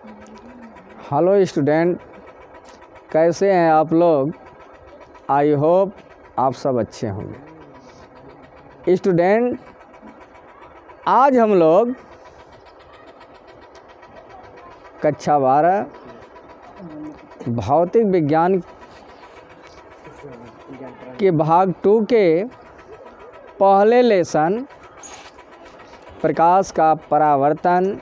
Hello student, कैसे हैं आप लोग। आई होप आप सब अच्छे होंगे। स्टूडेंट, आज हम लोग कक्षा 12 भौतिक विज्ञान के भाग 2 के पहले लेसन प्रकाश का परावर्तन,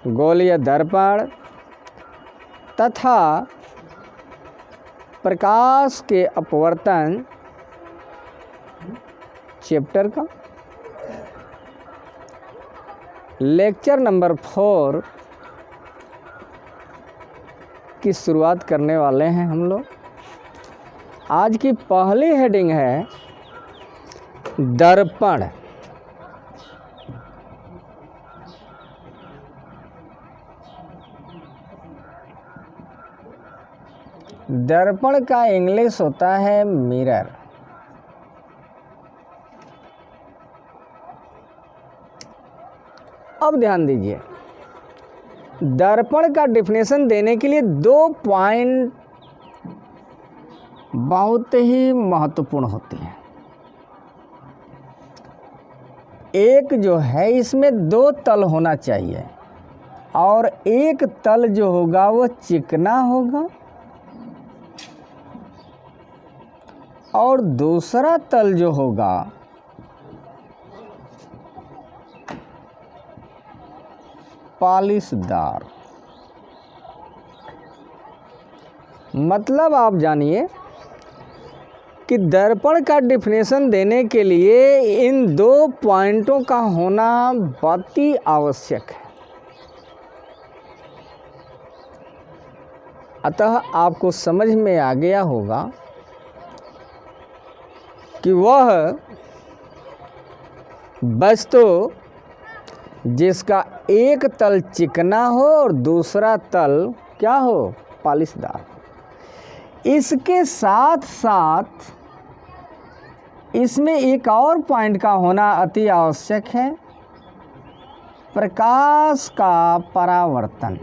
गोलीय दर्पण तथा प्रकाश के अपवर्तन चैप्टर का लेक्चर नंबर 4 की शुरुआत करने वाले हैं हम लोग। आज की पहली हेडिंग है दर्पण। दर्पण का इंग्लिश होता है मिरर। अब ध्यान दीजिए, दर्पण का डिफिनेशन देने के लिए 2 पॉइंट बहुत ही महत्वपूर्ण होते हैं। एक जो है, इसमें 2 तल होना चाहिए और एक तल जो होगा वो चिकना होगा और दूसरा तल जो होगा पॉलिशदार। मतलब आप जानिए कि दर्पण का डिफिनेशन देने के लिए इन 2 पॉइंटों का होना बहुत ही आवश्यक है। अतः आपको समझ में आ गया होगा कि वह वस्तु जिसका एक तल चिकना हो और दूसरा तल क्या हो, पॉलिशदार। इसके साथ साथ इसमें एक और पॉइंट का होना अति आवश्यक है, प्रकाश का परावर्तन।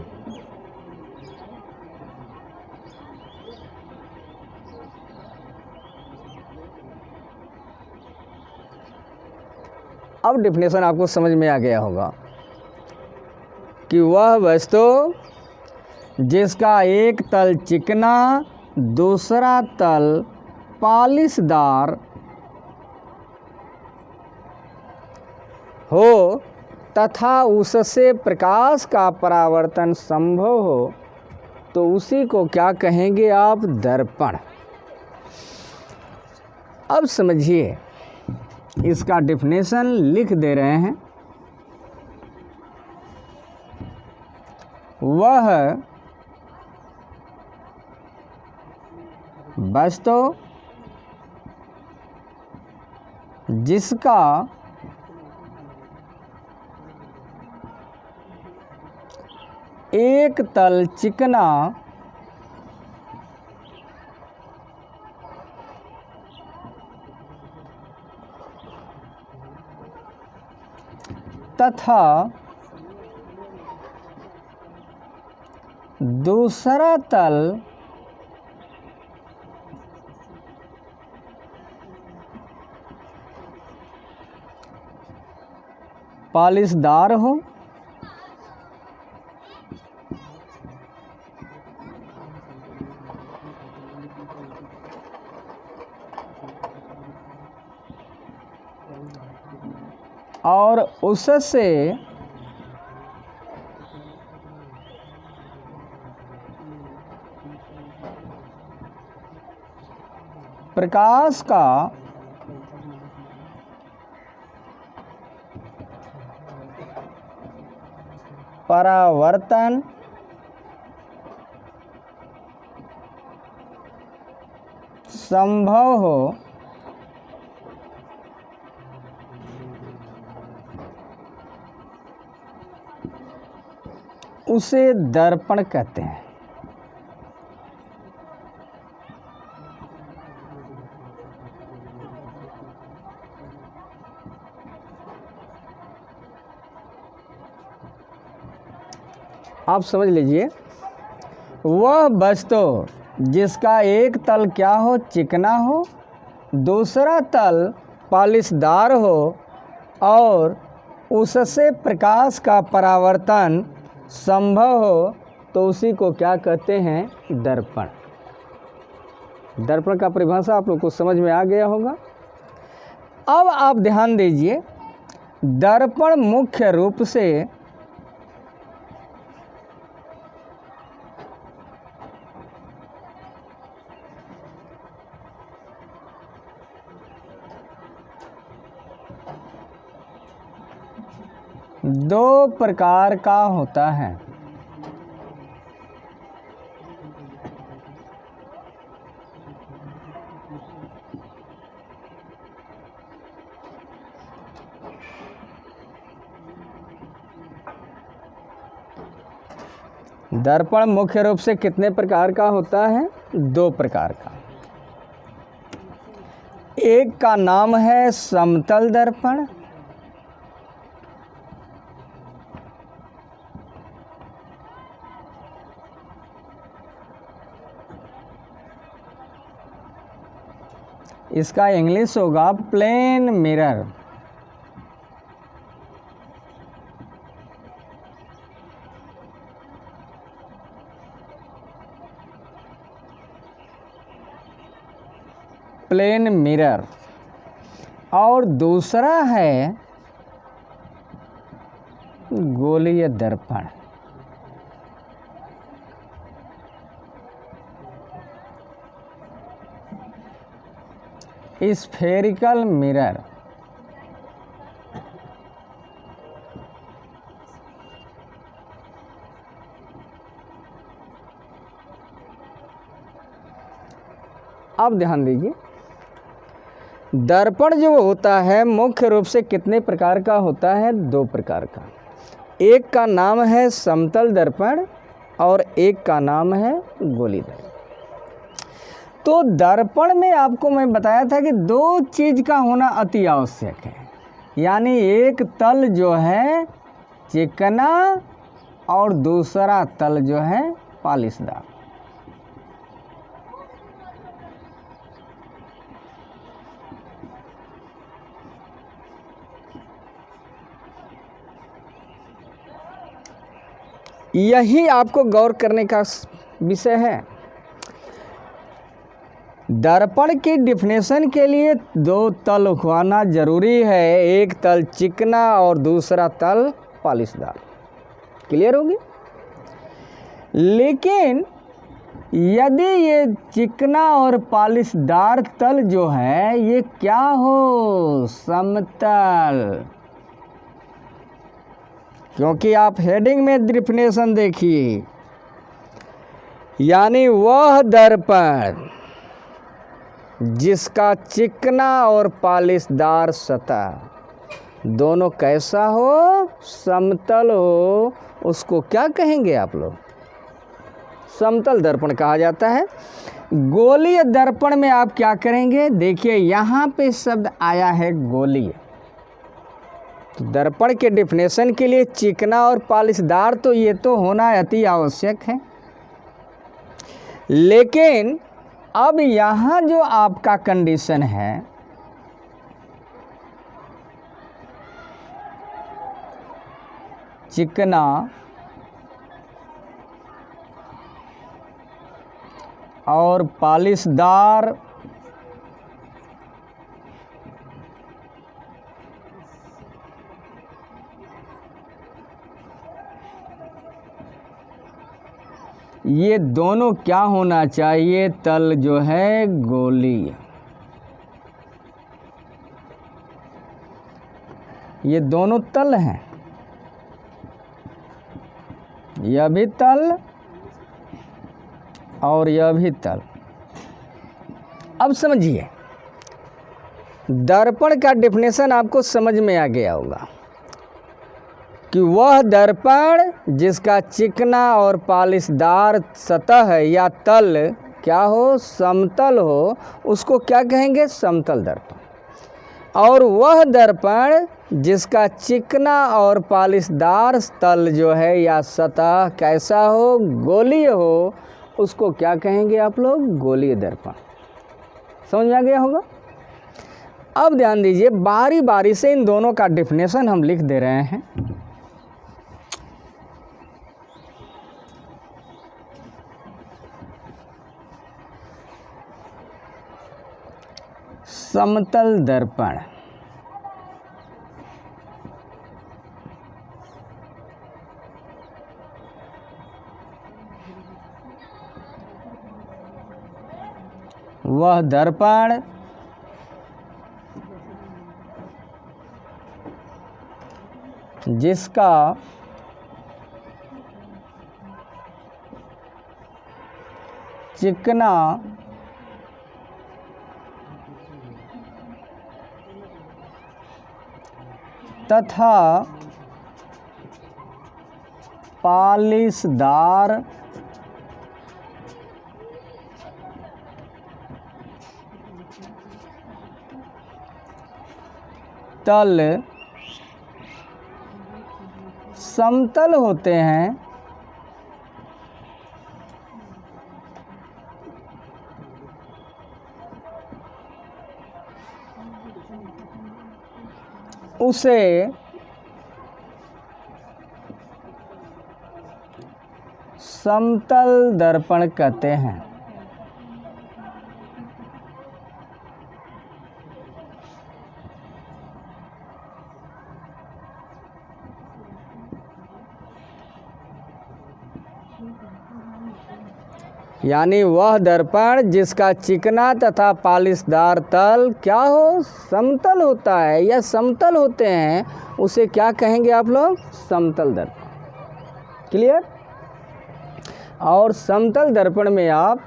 अब डिफिनेशन आपको समझ में आ गया होगा कि वह वस्तु जिसका एक तल चिकना, दूसरा तल पॉलिशदार हो तथा उससे प्रकाश का परावर्तन संभव हो तो उसी को क्या कहेंगे आप, दर्पण। अब समझिए, इसका डिफिनेशन लिख दे रहे हैं। वह वस्तु जिसका एक तल चिकना, तथा दूसरा तल पॉलिशदार हो, और उससे प्रकाश का परावर्तन संभव हो उसे दर्पण कहते हैं। आप समझ लीजिए, वह वस्तु जिसका एक तल क्या हो, चिकना हो, दूसरा तल पालिशदार हो और उससे प्रकाश का परावर्तन संभव हो, तो उसी को क्या कहते हैं, दर्पण। दर्पण का परिभाषा आप लोग को समझ में आ गया होगा। अब आप ध्यान दीजिए, दर्पण मुख्य रूप से दो प्रकार का होता है। दर्पण मुख्य रूप से कितने प्रकार का होता है, दो प्रकार का। एक का नाम है समतल दर्पण, इसका इंग्लिश होगा प्लेन मिरर। Plane mirror. और दूसरा है गोलीय दर्पण। Spherical mirror. अब ध्यान दीजिए, दर्पण जो होता है मुख्य रूप से कितने प्रकार का होता है, दो प्रकार का। एक का नाम है समतल दर्पण और एक का नाम है गोली दर्पण। तो दर्पण में आपको मैं बताया था कि दो चीज़ का होना अति आवश्यक है, यानी एक तल जो है चिकना और दूसरा तल जो है पालिशदार। यही आपको गौर करने का विषय है। दर्पण की डिफिनेशन के लिए दो तल होना जरूरी है, एक तल चिकना और दूसरा तल पालिशदार। क्लियर होगी। लेकिन यदि ये चिकना और पालिशदार तल जो है ये क्या हो, समतल। क्योंकि आप हेडिंग में डिफिनेशन देखिए, यानी वह दर्पण जिसका चिकना और पालिशदार सतह दोनों कैसा हो, समतल हो, उसको क्या कहेंगे आप लोग, समतल दर्पण कहा जाता है। गोलीय दर्पण में आप क्या करेंगे, देखिए यहाँ पे शब्द आया है गोलीय। तो दर्पण के डिफिनेशन के लिए चिकना और पालिशदार तो ये तो होना अति आवश्यक है। लेकिन अब यहाँ जो आपका कंडीशन है, चिकना और पालिशदार, ये दोनों क्या होना चाहिए, तल जो है गोलीय। ये दोनों तल हैं, यह भी तल और यह भी तल। अब समझिए, दर्पण का डिफिनेशन आपको समझ में आ गया होगा कि वह दर्पण जिसका चिकना और पालिशदार सतह है या तल क्या हो, समतल हो, उसको क्या कहेंगे, समतल दर्पण। और वह दर्पण जिसका चिकना और पॉलिशदार तल जो है या सतह कैसा हो, गोलीय हो, उसको क्या कहेंगे आप लोग? गोलीय दर्पण। समझ में आ गया होगा। अब ध्यान दीजिए, बारी बारी से इन दोनों का डेफिनेशन हम लिख दे रहे हैं। समतल दर्पण, वह दर्पण जिसका चिकना तथा पॉलिशदार तल समतल होते हैं, उसे समतल दर्पण कहते हैं। यानी वह दर्पण जिसका चिकना तथा पॉलिशदार तल क्या हो, समतल होता है या समतल होते हैं, उसे क्या कहेंगे आप लोग? समतल दर्पण। क्लियर? और समतल दर्पण में आप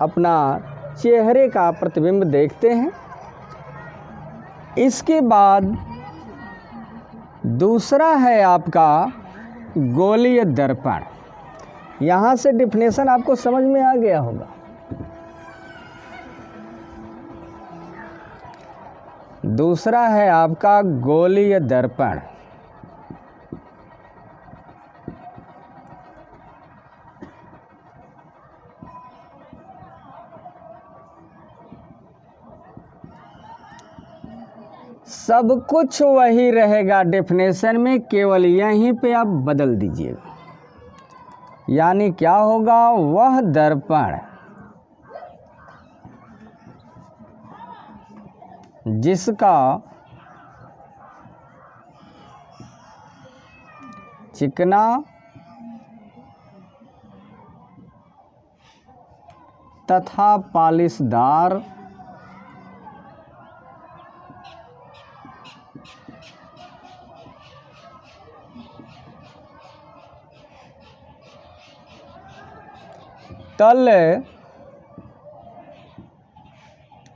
अपना चेहरे का प्रतिबिंब देखते हैं। इसके बाद दूसरा है आपका गोलीय दर्पण। यहाँ से डिफिनेशन आपको समझ में आ गया होगा। दूसरा है आपका गोलीय दर्पण। सब कुछ वही रहेगा डेफिनेशन में, केवल यहीं पे आप बदल दीजिएगा। यानी क्या होगा? वह दर्पण जिसका चिकना तथा पॉलिशदार तल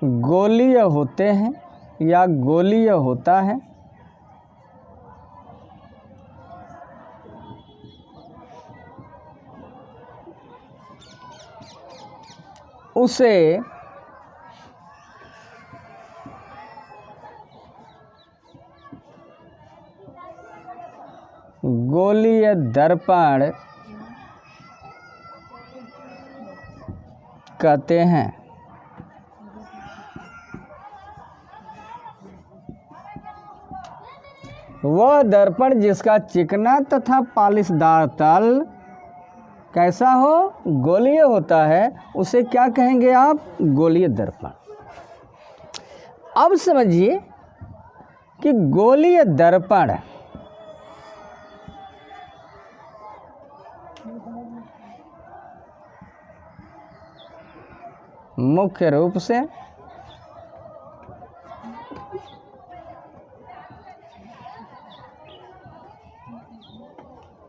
गोलीय होते हैं या गोलीय होता है, उसे गोलीय दर्पण कहते हैं। वह दर्पण जिसका चिकना तथा पॉलिशदार तल कैसा हो, गोलीय होता है, उसे क्या कहेंगे आप? गोलीय दर्पण। अब समझिए कि गोलीय दर्पण मुख्य रूप से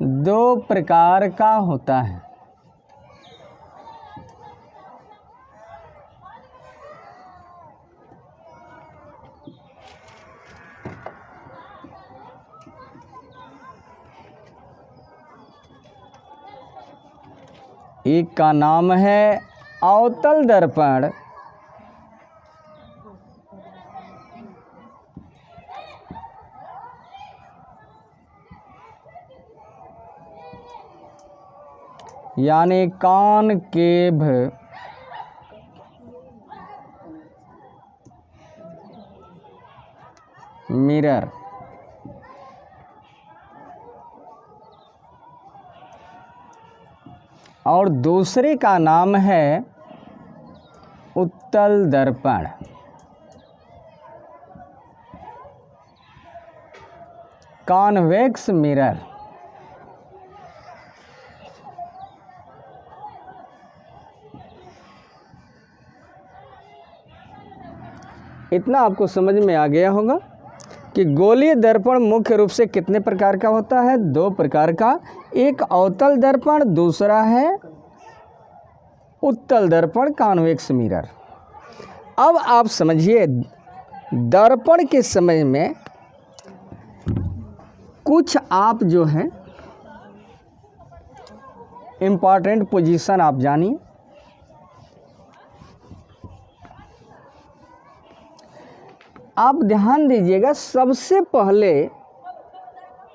दो प्रकार का होता है। एक का नाम है अवतल दर्पण यानी कॉनकेव मिरर। और दूसरे का नाम है उत्तल दर्पण। Convex mirror. इतना आपको समझ में आ गया होगा कि गोलीय दर्पण मुख्य रूप से कितने प्रकार का होता है? 2 प्रकार का। एक अवतल दर्पण, दूसरा है उत्तल दर्पण, कॉन्वेक्स मिरर। अब आप समझिए दर्पण के समय में कुछ आप जो है इम्पॉर्टेंट पोजीशन आप जानिए। आप ध्यान दीजिएगा, सबसे पहले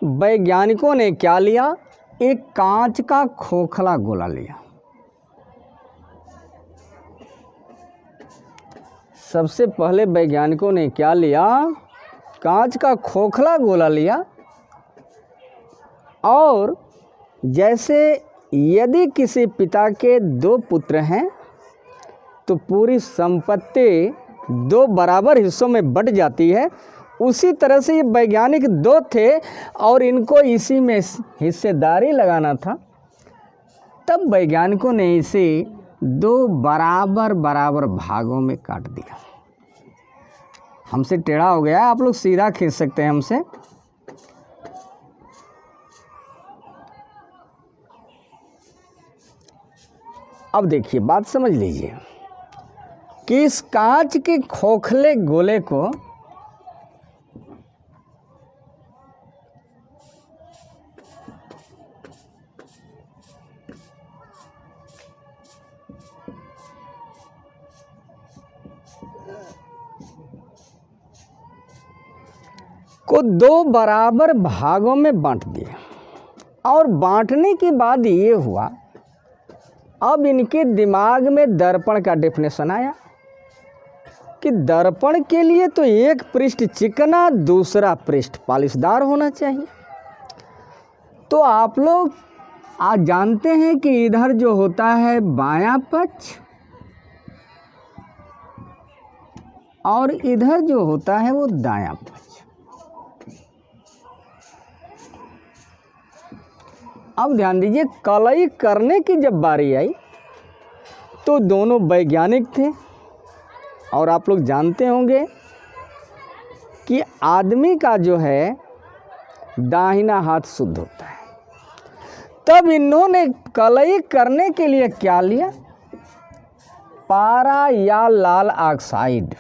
वैज्ञानिकों ने क्या लिया? एक कांच का खोखला गोला लिया। सबसे पहले वैज्ञानिकों ने क्या लिया? कांच का खोखला गोला लिया। और जैसे यदि किसी पिता के 2 पुत्र हैं तो पूरी संपत्ति 2 बराबर हिस्सों में बंट जाती है, उसी तरह से ये वैज्ञानिक 2 थे और इनको इसी में हिस्सेदारी लगाना था। तब वैज्ञानिकों ने इसे 2 बराबर बराबर भागों में काट दिया। हमसे टेढ़ा हो गया, आप लोग सीधा खींच सकते हैं हमसे। अब देखिए, बात समझ लीजिए कि इस कांच के खोखले गोले को को 2 बराबर भागों में बांट दिया। और बांटने के बाद ये हुआ, अब इनके दिमाग में दर्पण का डेफिनेशन आया कि दर्पण के लिए तो एक पृष्ठ चिकना, दूसरा पृष्ठ पॉलिशदार होना चाहिए। तो आप लोग आज जानते हैं कि इधर जो होता है बायां पक्ष और इधर जो होता है वो दायां पक्ष। अब ध्यान दीजिए, कलई करने की जब बारी आई तो दोनों वैज्ञानिक थे। और आप लोग जानते होंगे कि आदमी का जो है दाहिना हाथ शुद्ध होता है। तब इन्होंने कलई करने के लिए क्या लिया? पारा या लाल ऑक्साइड।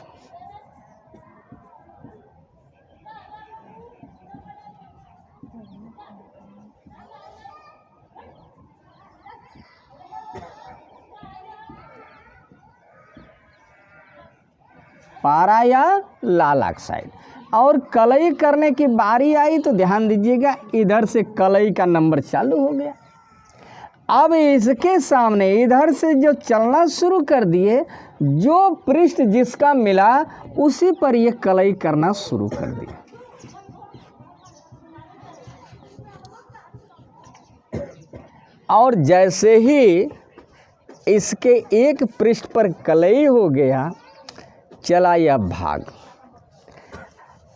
पारा या लाल ऑक्साइड। और कलई करने की बारी आई तो ध्यान दीजिएगा, इधर से कलई का नंबर चालू हो गया। अब इसके सामने इधर से जो चलना शुरू कर दिए, जो पृष्ठ जिसका मिला उसी पर ये कलई करना शुरू कर दिया। और जैसे ही इसके एक पृष्ठ पर कलई हो गया, चला यह भाग।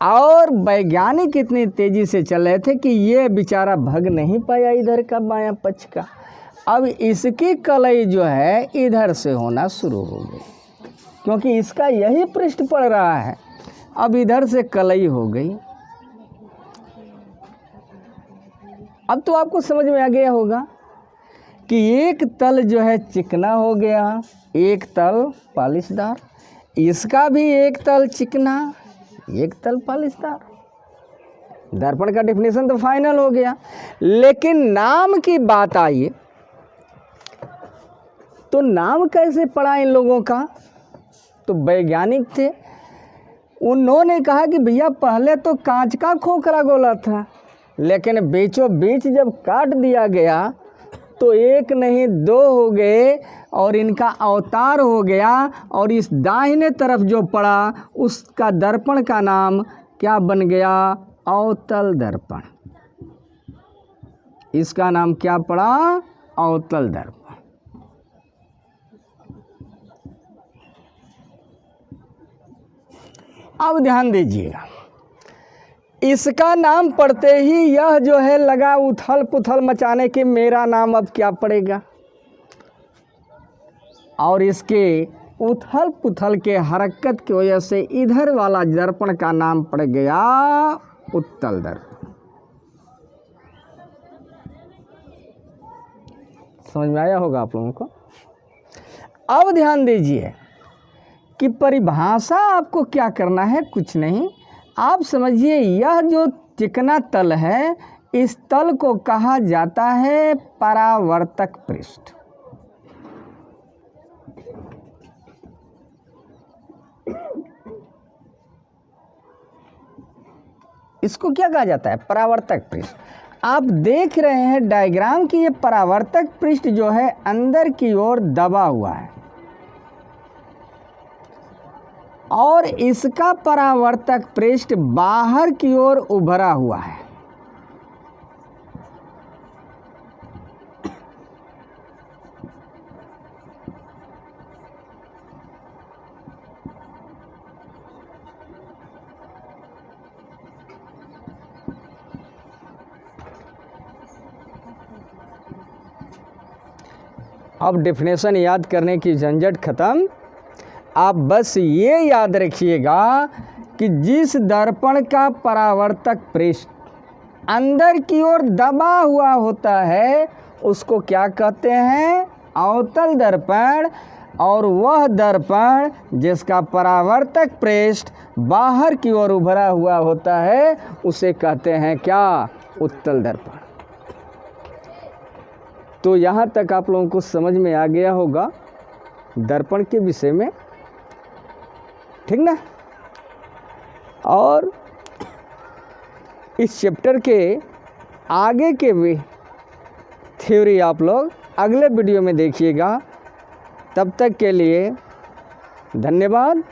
और वैज्ञानिक इतनी तेजी से चल रहे थे कि ये बेचारा भाग नहीं पाया इधर का बायां पक्ष का। अब इसकी कलई जो है इधर से होना शुरू हो गई, क्योंकि इसका यही पृष्ठ पड़ रहा है। अब इधर से कलई हो गई। अब तो आपको समझ में आ गया होगा कि एक तल जो है चिकना हो गया, एक तल पॉलिशदार। इसका भी एक तल चिकना, एक तल पॉलिशदार। दर्पण का डेफिनेशन तो फाइनल हो गया। लेकिन नाम की बात आई तो नाम कैसे पड़ा इन लोगों का? तो वैज्ञानिक थे, उन्होंने कहा कि भैया पहले तो कांच का खोखला गोला था, लेकिन बीचों बीच जब काट दिया गया तो एक नहीं दो हो गए और इनका अवतार हो गया। और इस दाहिने तरफ जो पड़ा उसका दर्पण का नाम क्या बन गया? अवतल दर्पण। इसका नाम क्या पड़ा? अवतल दर्पण। अब ध्यान दीजिएगा, इसका नाम पढ़ते ही यह जो है लगा उथल पुथल मचाने के मेरा नाम अब क्या पड़ेगा। और इसके उथल पुथल के हरकत की वजह से इधर वाला दर्पण का नाम पड़ गया उत्तल दर्पण। समझ में आया होगा आप लोगों को। अब ध्यान दीजिए कि परिभाषा आपको क्या करना है, कुछ नहीं। आप समझिए यह जो चिकना तल है, इस तल को कहा जाता है परावर्तक पृष्ठ। इसको क्या कहा जाता है? परावर्तक पृष्ठ। आप देख रहे हैं डायग्राम कि ये परावर्तक पृष्ठ जो है अंदर की ओर दबा हुआ है और इसका परावर्तक पृष्ठ बाहर की ओर उभरा हुआ है। अब डेफिनेशन याद करने की झंझट खत्म। आप बस ये याद रखिएगा कि जिस दर्पण का परावर्तक पृष्ठ अंदर की ओर दबा हुआ होता है उसको क्या कहते हैं? अवतल दर्पण। और वह दर्पण जिसका परावर्तक पृष्ठ बाहर की ओर उभरा हुआ होता है उसे कहते हैं क्या? उत्तल दर्पण। तो यहाँ तक आप लोगों को समझ में आ गया होगा दर्पण के विषय में, ठीक ना। और इस चैप्टर के आगे के भी थ्योरी आप लोग अगले वीडियो में देखिएगा। तब तक के लिए धन्यवाद।